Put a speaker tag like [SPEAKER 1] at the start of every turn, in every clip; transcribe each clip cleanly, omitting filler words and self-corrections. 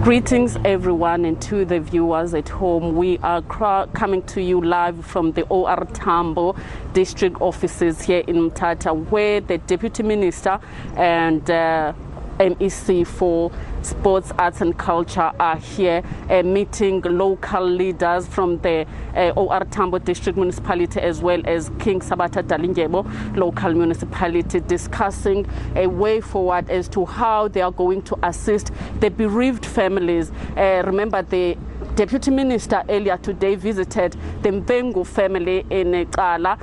[SPEAKER 1] Greetings everyone and to the viewers at home. We are coming to you live from the OR Tambo district offices here in Mthatha, where the Deputy Minister and MEC for Sports, Arts and Culture are here meeting local leaders from the OR Tambo District Municipality as well as King Sabata Dalindyebo local municipality, discussing a way forward as to how they are going to assist the bereaved families. Remember, the Deputy Minister earlier today visited the Mfengu family in Cala,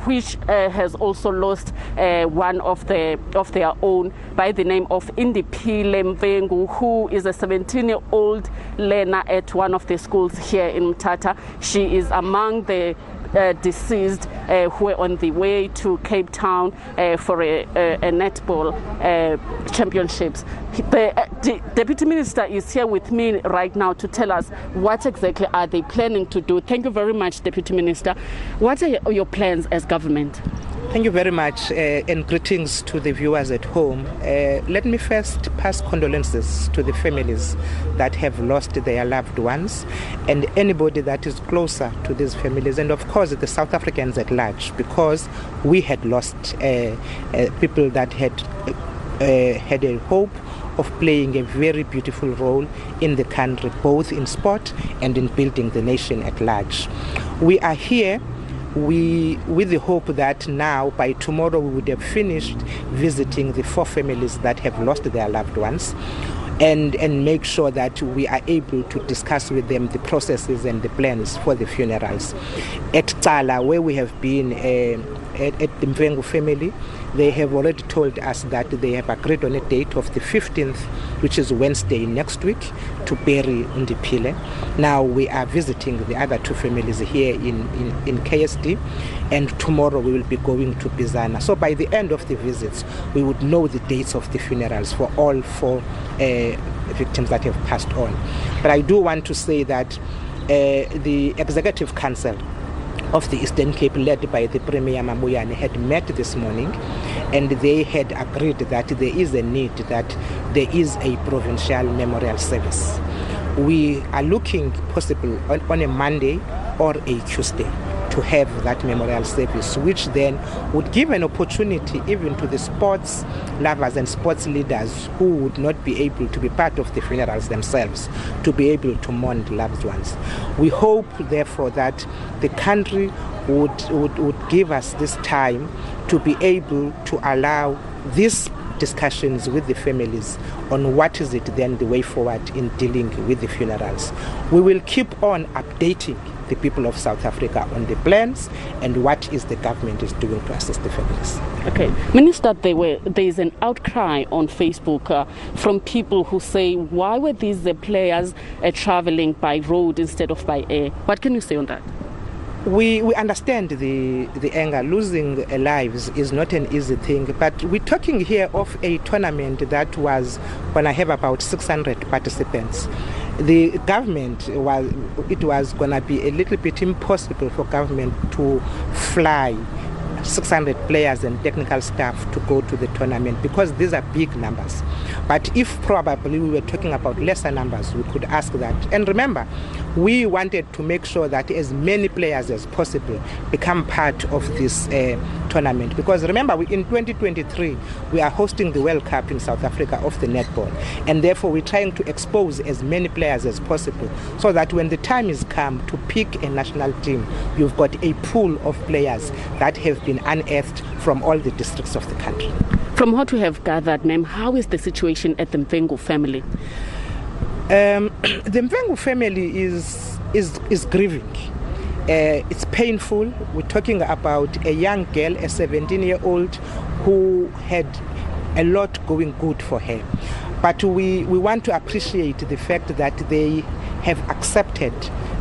[SPEAKER 1] which has also lost one of their own by the name of Indiphile Mfengu, who is a 17-year-old learner at one of the schools here in Mthatha. She is among the deceased who were on the way to Cape Town for a netball championships. The Deputy Minister is here with me right now to tell us what exactly are they planning to do. Thank you very much, Deputy Minister. What are your plans as government?
[SPEAKER 2] Thank you very much, and greetings to the viewers at home. Let me first pass condolences to the families that have lost their loved ones and anybody that is closer to these families, and of course the South Africans at large, because we had lost people that had a hope of playing a very beautiful role in the country, both in sport and in building the nation at large. We are here with the hope that now by tomorrow we would have finished visiting the 4 families that have lost their loved ones and make sure that we are able to discuss with them the processes and the plans for the funerals. At Cala, where we have been at the Mfengu family, they have already told us that they have agreed on a date of the 15th, which is Wednesday next week, to bury Indiphile. Now we are visiting the other 2 families here in KSD, and tomorrow we will be going to Bizana. So by the end of the visits, we would know the dates of the funerals for all 4 victims that have passed on. But I do want to say that the Executive Council of the Eastern Cape, led by the Premier Mamuyane, had met this morning, and they had agreed that there is a need, that there is a provincial memorial service. We are looking possible on a Monday or a Tuesday to have that memorial service, which then would give an opportunity even to the sports lovers and sports leaders who would not be able to be part of the funerals themselves, to be able to mourn the loved ones. We hope, therefore, that the country would give us this time to be able to allow these discussions with the families on what is it then the way forward in dealing with the funerals. We will keep on updating the people of South Africa on the plans and what is the government is doing to assist the families.
[SPEAKER 1] Okay, Minister, there is an outcry on Facebook from people who say, why were these players traveling by road instead of by air? What can you say on that?
[SPEAKER 2] We understand the anger. Losing lives is not an easy thing, but we're talking here of a tournament that was going to have about 600 participants. The government it was going to be a little bit impossible for government to fly 600 players and technical staff to go to the tournament, because these are big numbers. But if probably we were talking about lesser numbers, we could ask that. And remember, we wanted to make sure that as many players as possible become part of this tournament, because remember, in 2023 we are hosting the World Cup in South Africa of the netball, and therefore we're trying to expose as many players as possible, so that when the time is come to pick a national team, you've got a pool of players that have been unearthed from all the districts of the country.
[SPEAKER 1] From what we have gathered, ma'am, how is the situation at the Mfengu family?
[SPEAKER 2] The Mfengu family is grieving. It's painful. We're talking about a young girl, a 17-year-old, who had a lot going good for her. But we want to appreciate the fact that they have accepted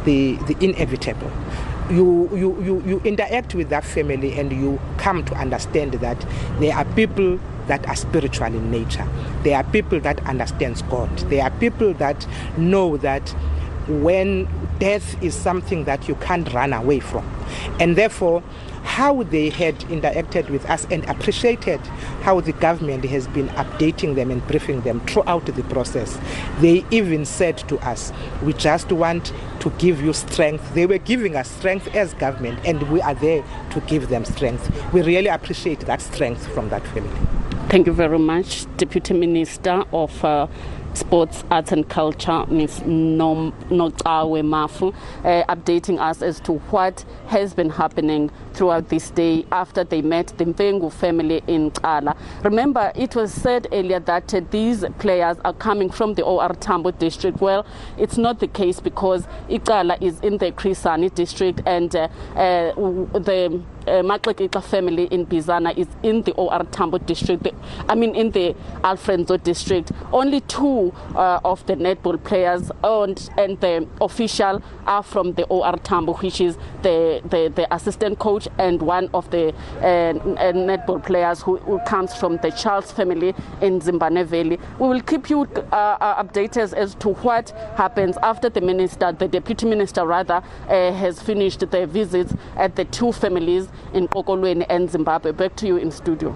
[SPEAKER 2] the inevitable. You interact with that family and you come to understand that there are people that are spiritual in nature. There are people that understand God. There are people that know that when death is something that you can't run away from. And therefore, how they had interacted with us and appreciated how the government has been updating them and briefing them throughout the process. They even said to us, we just want to give you strength. They were giving us strength as government, and we are there to give them strength. We really appreciate that strength from that family.
[SPEAKER 1] Thank you very much, Deputy Minister of Sports, Arts and Culture, Ms. Nocawe Mafu, updating us as to what has been happening throughout this day after they met the Mfengu family in Cala. Remember, it was said earlier that these players are coming from the OR Tambo district. Well, it's not the case because Cala is in the Krisani district, and the Maxikixa family in Bizana is in the OR Tambo district, in the Alfredo district. Only two of the netball players and the official are from the OR Tambo, which is the assistant coach, and one of the netball players who comes from the Charles family in Zimbabwe Valley. We will keep you updated as to what happens after the deputy minister has finished the visits at the two families in Kokolweni and Zimbabwe. Back to you in studio.